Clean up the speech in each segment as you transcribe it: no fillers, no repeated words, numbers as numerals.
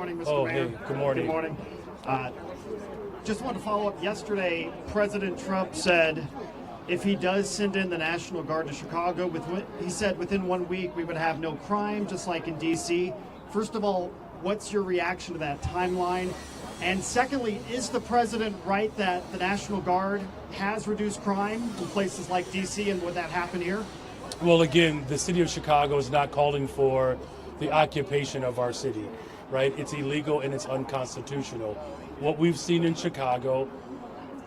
morning, Mr. Oh, Mayor. hey, good morning. Good morning. Just want to follow up. Yesterday, President Trump said if he does send in the National Guard to Chicago, he said within 1 week we would have no crime, just like in D.C. First of all, what's your reaction to that timeline? And secondly, is the president right that the National Guard has reduced crime in places like D.C., and would that happen here? Well, again, the city of Chicago is not calling for the occupation of our city, right? It's illegal and it's unconstitutional. What we've seen in Chicago,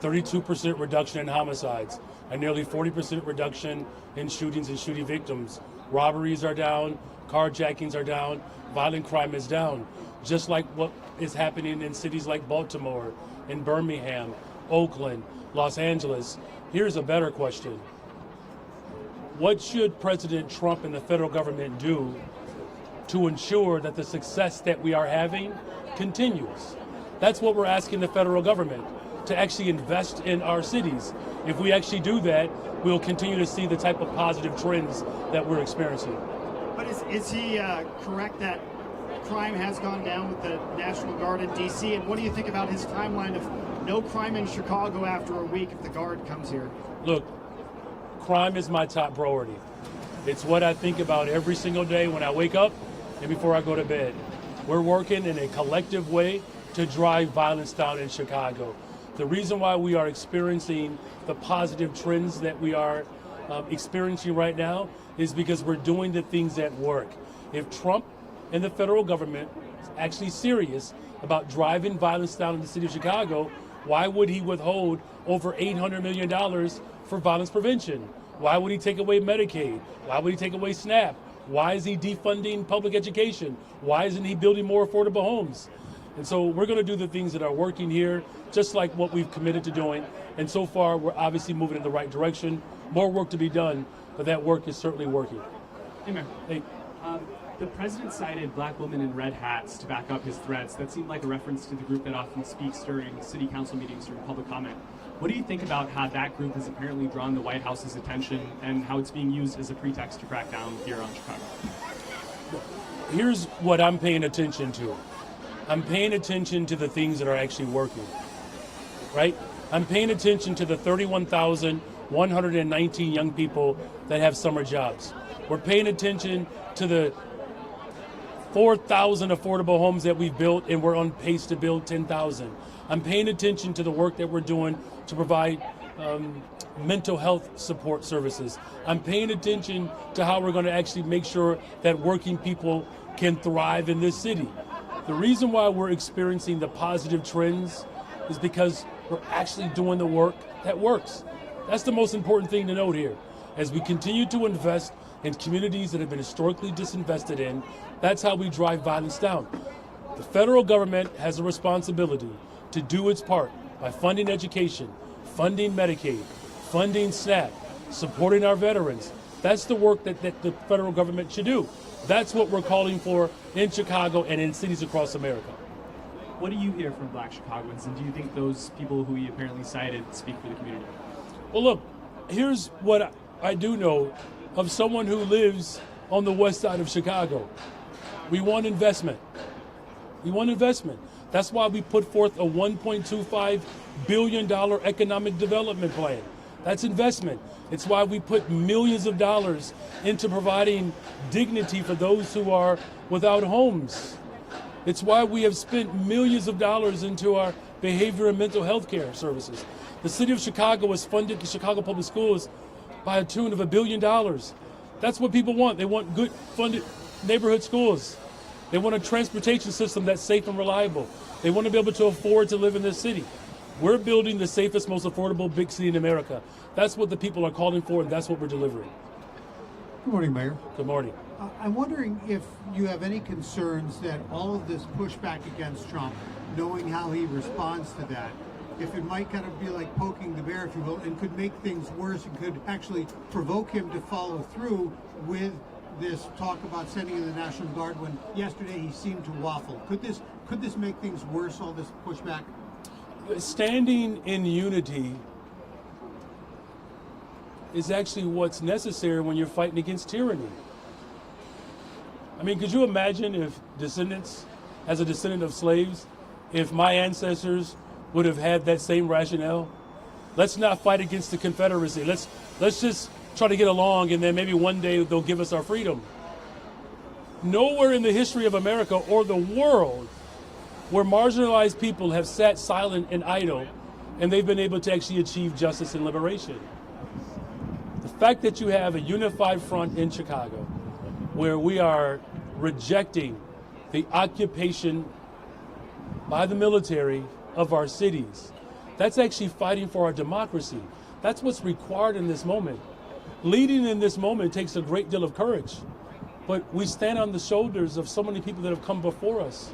32% reduction in homicides, a nearly 40% reduction in shootings and shooting victims. Robberies are down, carjackings are down, violent crime is down. Just like what is happening in cities like Baltimore, in Birmingham, Oakland, Los Angeles. Here's a better question. What should President Trump and the federal government do to ensure that the success that we are having continues? That's what we're asking the federal government, to actually invest in our cities. If we actually do that, we'll continue to see the type of positive trends that we're experiencing. But is he correct that crime has gone down with the National Guard in D.C.? And what do you think about his timeline of no crime in Chicago after a week if the Guard comes here? Look, crime is my top priority. It's what I think about every single day when I wake up and before I go to bed. We're working in a collective way to drive violence down in Chicago. The reason why we are experiencing the positive trends that we are experiencing right now is because we're doing the things that work. If Trump and the federal government is actually serious about driving violence down in the city of Chicago, why would he withhold over $800 million for violence prevention? Why would he take away Medicaid? Why would he take away SNAP? Why is he defunding public education? Why isn't he building more affordable homes? And so we're going to do the things that are working here, just like what we've committed to doing. And so far, we're obviously moving in the right direction. More work to be done, but that work is certainly working. Hey, Mayor. Hey. The president cited black women in red hats to back up his threats. That seemed like a reference to the group that often speaks during city council meetings during public comment. What do you think about how that group has apparently drawn the White House's attention and how it's being used as a pretext to crack down here on Chicago? Here's what I'm paying attention to. I'm paying attention to the things that are actually working, right? I'm paying attention to the 31,119 young people that have summer jobs. We're paying attention to the 4,000 affordable homes that we've built, and we're on pace to build 10,000. I'm paying attention to the work that we're doing to provide mental health support services. I'm paying attention to how we're going to actually make sure that working people can thrive in this city. The reason why we're experiencing the positive trends is because we're actually doing the work that works. That's the most important thing to note here. As we continue to invest in communities that have been historically disinvested in, that's how we drive violence down. The federal government has a responsibility to do its part by funding education, funding Medicaid, funding SNAP, supporting our veterans. That's the work that the federal government should do. That's what we're calling for in Chicago and in cities across America. What do you hear from black Chicagoans, and do you think those people who he apparently cited speak for the community? Well, look, here's what I do know of someone who lives on the west side of Chicago. We want investment. We want investment. That's why we put forth a $1.25 billion economic development plan. That's investment. It's why we put millions of dollars into providing dignity for those who are without homes. It's why we have spent millions of dollars into our behavior and mental health care services. The city of Chicago has funded the Chicago Public Schools by a tune of $1 billion. That's what people want. They want good funded neighborhood schools. They want a transportation system that's safe and reliable. They want to be able to afford to live in this city. We're building the safest, most affordable big city in America. That's what the people are calling for, and that's what we're delivering. Good morning, Mayor. Good morning. I'm wondering if you have any concerns that all of this pushback against Trump, knowing how he responds to that, if it might kind of be like poking the bear, if you will, and could make things worse and could actually provoke him to follow through with this talk about sending in the National Guard when yesterday he seemed to waffle. Could this make things worse, all this pushback? Standing in unity is actually what's necessary when you're fighting against tyranny. I mean, could you imagine if descendants as a descendant of slaves, if my ancestors would have had that same rationale. Let's not fight against the Confederacy. Let's just try to get along, and then maybe one day they'll give us our freedom. Nowhere in the history of America or the world where marginalized people have sat silent and idle, and they've been able to actually achieve justice and liberation. The fact that you have a unified front in Chicago, where we are rejecting the occupation by the military of our cities, that's actually fighting for our democracy. That's what's required in this moment. Leading in this moment takes a great deal of courage, but we stand on the shoulders of so many people that have come before us.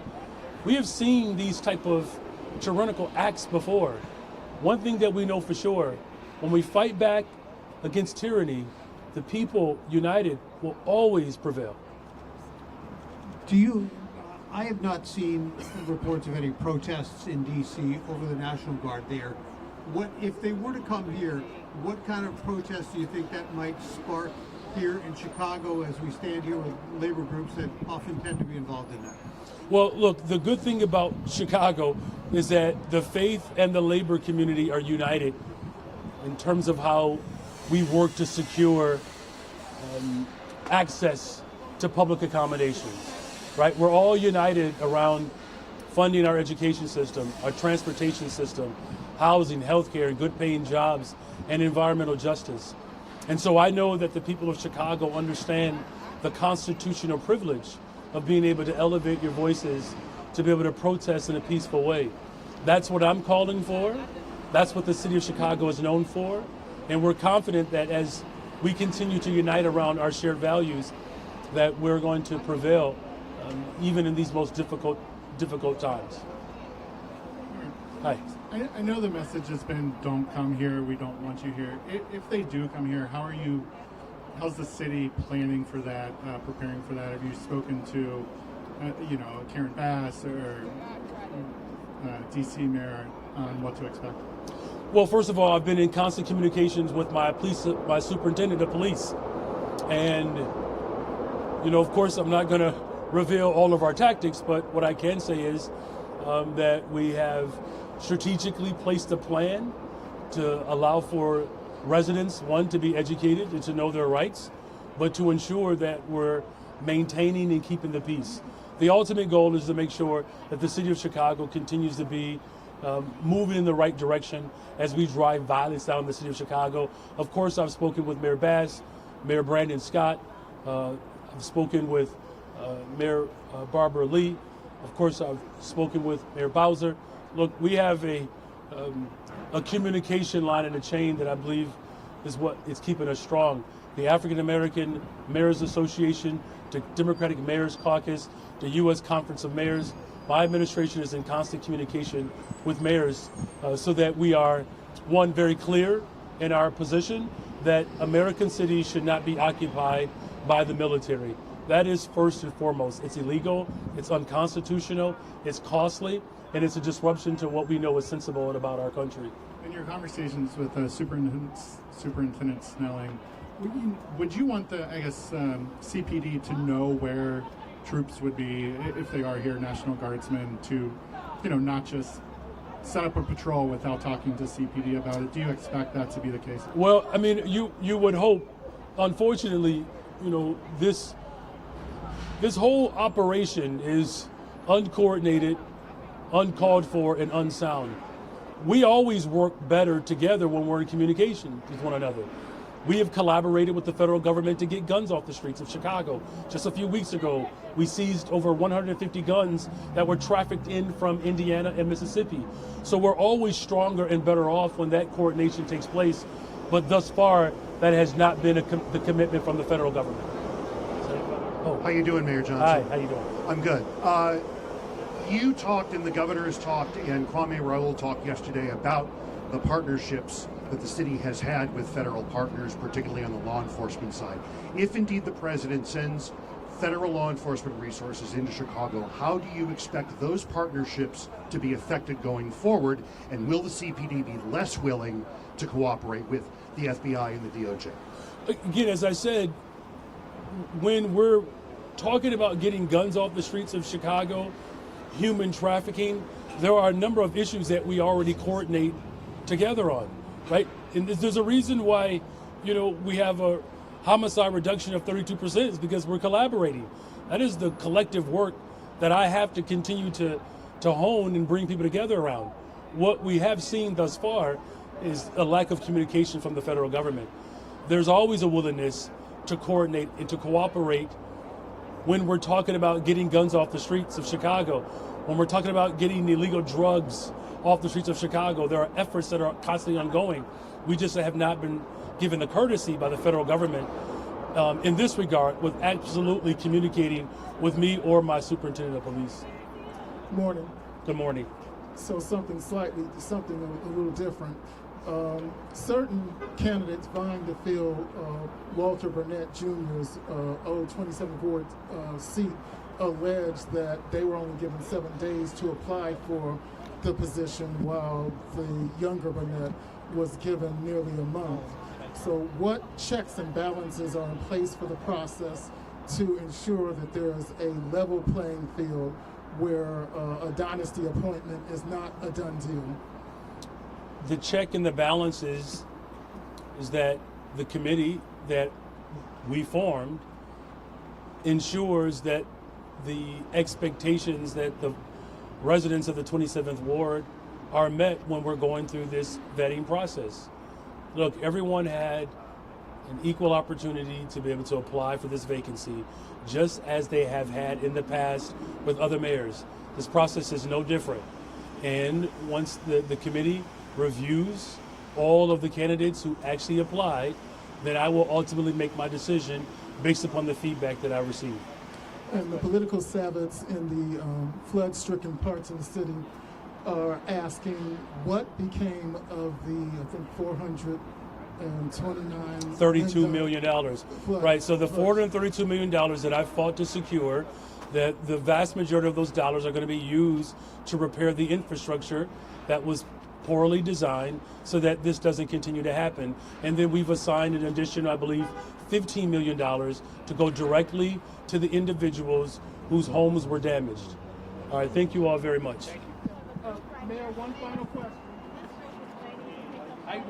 We have seen these type of tyrannical acts before. One thing that we know for sure, when we fight back against tyranny, the people united will always prevail. I have not seen reports of any protests in D.C. over the National Guard there. What if they were to come here, what kind of protests do you think that might spark here in Chicago as we stand here with labor groups that often tend to be involved in that? Well, look, the good thing about Chicago is that the faith and the labor community are united in terms of how we work to secure access to public accommodations, right? We're all united around funding our education system, our transportation system, housing, healthcare, good paying jobs, and environmental justice. And so I know that the people of Chicago understand the constitutional privilege of being able to elevate your voices, to be able to protest in a peaceful way. That's what I'm calling for. That's what the city of Chicago is known for. And we're confident that as we continue to unite around our shared values, that we're going to prevail even in these most difficult times. Hi. I know the message has been, don't come here, we don't want you here. If they do come here, how's the city planning for that, preparing for that? Have you spoken to, Karen Bass or DC Mayor on what to expect? Well, first of all, I've been in constant communications with my superintendent of police. And, of course, I'm not going to reveal all of our tactics, but what I can say is that we have strategically placed a plan to allow for residents, one, to be educated and to know their rights, but to ensure that we're maintaining and keeping the peace. The ultimate goal is to make sure that the city of Chicago continues to be moving in the right direction as we drive violence down the city of Chicago. Of course, I've spoken with Mayor Bass, Mayor Brandon Scott. I've spoken with Mayor Barbara Lee. Of course, I've spoken with Mayor Bowser. Look, we have a communication line and a chain that I believe is what is keeping us strong. The African American Mayors Association, the Democratic Mayors Caucus, the U.S. Conference of Mayors. My administration is in constant communication with mayors so that we are, one, very clear in our position that American cities should not be occupied by the military. That is first and foremost. It's illegal, it's unconstitutional, it's costly, and it's a disruption to what we know is sensible about our country. In your conversations with Superintendent Snelling, would you want the, CPD to know where troops would be, if they are here, National Guardsmen, to, not just set up a patrol without talking to CPD about it? Do you expect that to be the case? Well, I mean, you would hope. Unfortunately, this whole operation is uncoordinated, uncalled for, and unsound. We always work better together when we're in communication with one another. We have collaborated with the federal government to get guns off the streets of Chicago. Just a few weeks ago, we seized over 150 guns that were trafficked in from Indiana and Mississippi. So we're always stronger and better off when that coordination takes place. But thus far, that has not been the commitment from the federal government. How you doing, Mayor Johnson? Hi, how you doing? I'm good. You talked, and the governor has talked, and Kwame Raoul talked yesterday about the partnerships that the city has had with federal partners, particularly on the law enforcement side. If indeed the president sends federal law enforcement resources into Chicago, how do you expect those partnerships to be affected going forward? And will the CPD be less willing to cooperate with the FBI and the DOJ? Again, as I said, when we're talking about getting guns off the streets of Chicago, human trafficking. There are a number of issues that we already coordinate together on, right? And there's a reason why, we have a homicide reduction of 32% is because we're collaborating. That is the collective work that I have to continue to hone and bring people together around. What we have seen thus far is a lack of communication from the federal government. There's always a willingness to coordinate and to cooperate when we're talking about getting guns off the streets of Chicago, when we're talking about getting illegal drugs off the streets of Chicago. There are efforts that are constantly ongoing. We just have not been given the courtesy by the federal government in this regard with absolutely communicating with me or my superintendent of police. Morning. Good morning. So something a little different. Certain candidates vying to fill Walter Burnett Jr.'s old 27th Ward seat allege that they were only given 7 days to apply for the position while the younger Burnett was given nearly a month. So what checks and balances are in place for the process to ensure that there is a level playing field where a dynasty appointment is not a done deal? The check and the balance is that the committee that we formed ensures that the expectations that the residents of the 27th Ward are met when we're going through this vetting process. Look, everyone had an equal opportunity to be able to apply for this vacancy, just as they have had in the past with other mayors. This process is no different. And once the committee reviews all of the candidates who actually apply, then I will ultimately make my decision based upon the feedback that I receive. And the political savants in the flood-stricken parts of the city are asking what became of the, I think, $32 million. Right, so the $432 million that I fought to secure, that the vast majority of those dollars are going to be used to repair the infrastructure that was poorly designed so that this doesn't continue to happen. And then we've assigned an additional, I believe, $15 million to go directly to the individuals whose homes were damaged. All right, thank you all very much. Mayor, one final question.